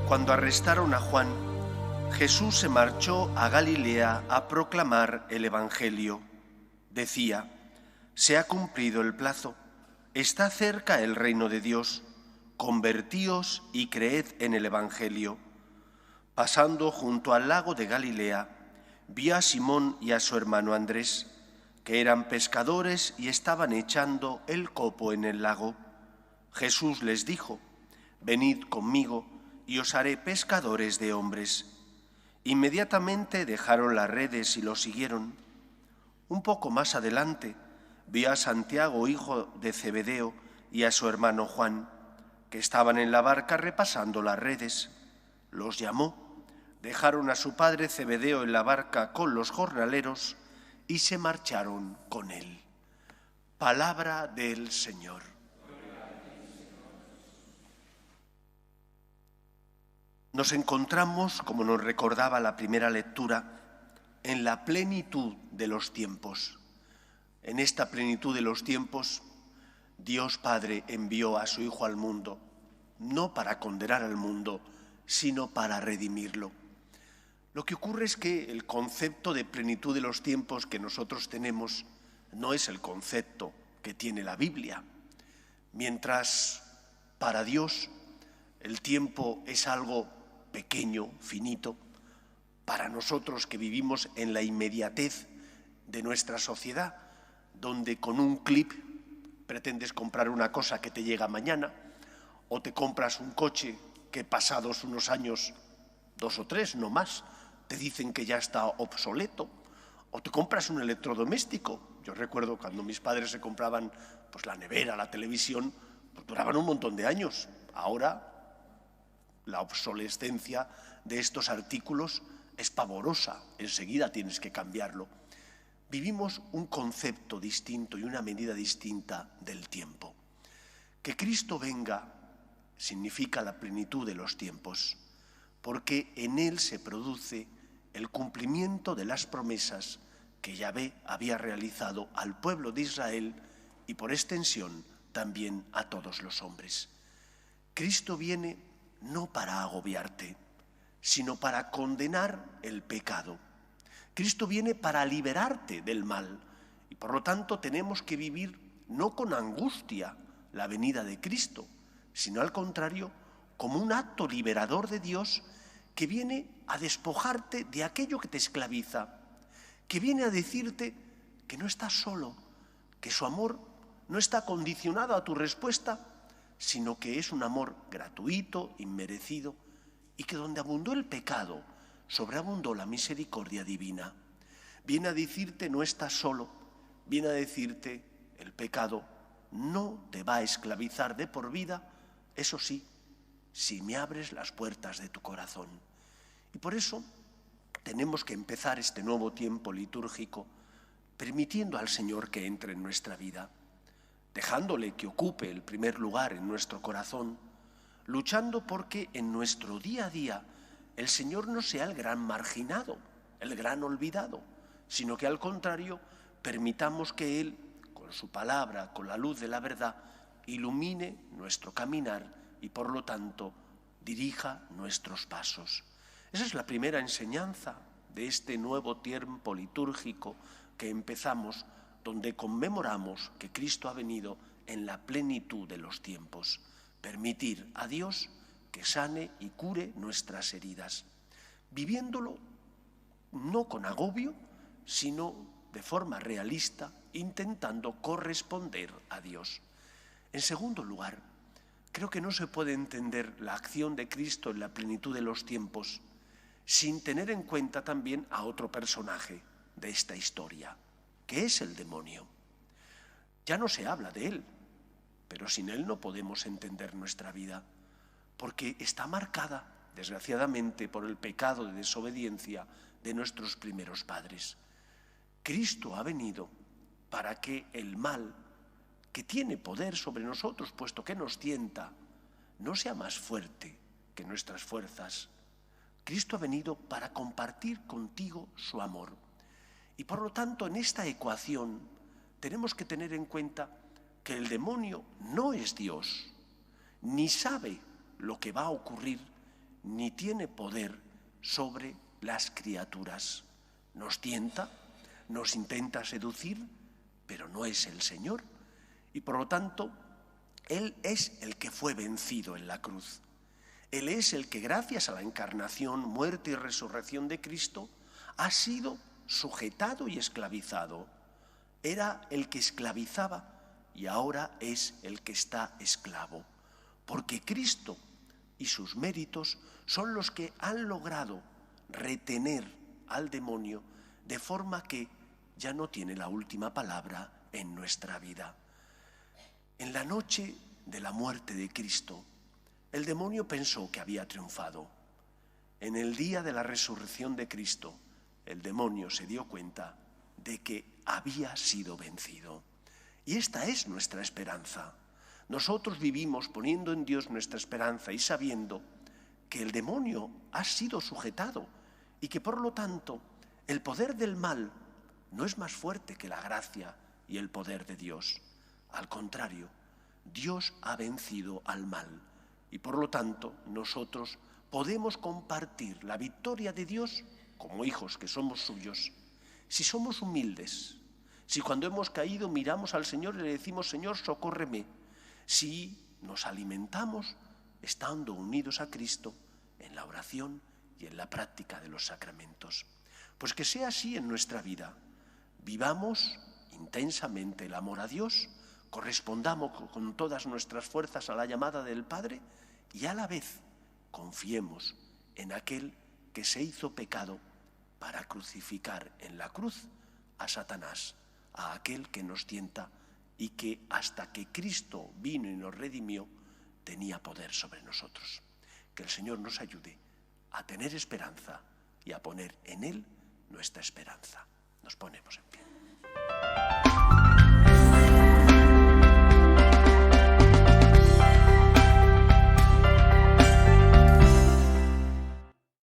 Cuando arrestaron a Juan, Jesús se marchó a Galilea a proclamar el Evangelio. Decía: se ha cumplido el plazo, está cerca el reino de Dios, convertíos y creed en el Evangelio. Pasando junto al lago de Galilea, vio a Simón y a su hermano Andrés, que eran pescadores y estaban echando el copo en el lago. Jesús les dijo: venid conmigo y os haré pescadores de hombres. Inmediatamente dejaron las redes y lo siguieron. Un poco más adelante vio a Santiago, hijo de Zebedeo, y a su hermano Juan, que estaban en la barca repasando las redes. Los llamó, dejaron a su padre Zebedeo en la barca con los jornaleros y se marcharon con él. Palabra del Señor. Nos encontramos, como nos recordaba la primera lectura, en la plenitud de los tiempos. En esta plenitud de los tiempos, Dios Padre envió a su Hijo al mundo, no para condenar al mundo, sino para redimirlo. Lo que ocurre es que el concepto de plenitud de los tiempos que nosotros tenemos no es el concepto que tiene la Biblia. Mientras para Dios el tiempo es algo pequeño, finito, para nosotros que vivimos en la inmediatez de nuestra sociedad, donde con un clip pretendes comprar una cosa que te llega mañana, o te compras un coche que pasados unos años, 2 o 3, no más, te dicen que ya está obsoleto, o te compras un electrodoméstico. Yo recuerdo cuando mis padres se compraban pues, la nevera, la televisión, pues, duraban un montón de años. Ahora la obsolescencia de estos artículos es pavorosa, enseguida tienes que cambiarlo. Vivimos un concepto distinto y una medida distinta del tiempo. Que Cristo venga significa la plenitud de los tiempos, porque en Él se produce el cumplimiento de las promesas que Yahvé había realizado al pueblo de Israel y por extensión también a todos los hombres. Cristo viene no para agobiarte, sino para condenar el pecado. Cristo viene para liberarte del mal y por lo tanto tenemos que vivir no con angustia la venida de Cristo, sino al contrario, como un acto liberador de Dios que viene a despojarte de aquello que te esclaviza, que viene a decirte que no estás solo, que su amor no está condicionado a tu respuesta, sino que es un amor gratuito, inmerecido, y que donde abundó el pecado, sobreabundó la misericordia divina. Viene a decirte no estás solo, viene a decirte el pecado no te va a esclavizar de por vida, eso sí, si me abres las puertas de tu corazón. Y por eso tenemos que empezar este nuevo tiempo litúrgico permitiendo al Señor que entre en nuestra vida, dejándole que ocupe el primer lugar en nuestro corazón, luchando porque en nuestro día a día el Señor no sea el gran marginado, el gran olvidado, sino que al contrario permitamos que Él, con su palabra, con la luz de la verdad, ilumine nuestro caminar y por lo tanto dirija nuestros pasos. Esa es la primera enseñanza de este nuevo tiempo litúrgico que empezamos, donde conmemoramos que Cristo ha venido en la plenitud de los tiempos. Permitir a Dios que sane y cure nuestras heridas, viviéndolo no con agobio, sino de forma realista, intentando corresponder a Dios. En segundo lugar, creo que no se puede entender la acción de Cristo en la plenitud de los tiempos sin tener en cuenta también a otro personaje de esta historia, que es el demonio. Ya no se habla de él, pero sin él no podemos entender nuestra vida, porque está marcada, desgraciadamente, por el pecado de desobediencia de nuestros primeros padres. Cristo ha venido para que el mal, que tiene poder sobre nosotros, puesto que nos tienta, no sea más fuerte que nuestras fuerzas. Cristo ha venido para compartir contigo su amor. Y por lo tanto, en esta ecuación tenemos que tener en cuenta que el demonio no es Dios, ni sabe lo que va a ocurrir ni tiene poder sobre las criaturas. Nos tienta, nos intenta seducir, pero no es el Señor. Y por lo tanto, Él es el que fue vencido en la cruz. Él es el que, gracias a la encarnación, muerte y resurrección de Cristo, ha sido sujetado y esclavizado. Era el que esclavizaba y ahora es el que está esclavo. Porque Cristo y sus méritos son los que han logrado retener al demonio de forma que ya no tiene la última palabra en nuestra vida. En la noche de la muerte de Cristo, el demonio pensó que había triunfado. En el día de la resurrección de Cristo, el demonio se dio cuenta de que había sido vencido. Y esta es nuestra esperanza. Nosotros vivimos poniendo en Dios nuestra esperanza y sabiendo que el demonio ha sido sujetado y que por lo tanto el poder del mal no es más fuerte que la gracia y el poder de Dios. Al contrario, Dios ha vencido al mal y por lo tanto nosotros podemos compartir la victoria de Dios como hijos que somos suyos si somos humildes, si cuando hemos caído miramos al Señor y le decimos: Señor, socórreme, si nos alimentamos estando unidos a Cristo en la oración y en la práctica de los sacramentos. Pues que sea así en nuestra vida. Vivamos intensamente el amor a Dios, correspondamos con todas nuestras fuerzas a la llamada del Padre y a la vez confiemos en aquel que se hizo pecado para crucificar en la cruz a Satanás, a aquel que nos tienta y que hasta que Cristo vino y nos redimió tenía poder sobre nosotros. Que el Señor nos ayude a tener esperanza y a poner en Él nuestra esperanza. Nos ponemos en pie.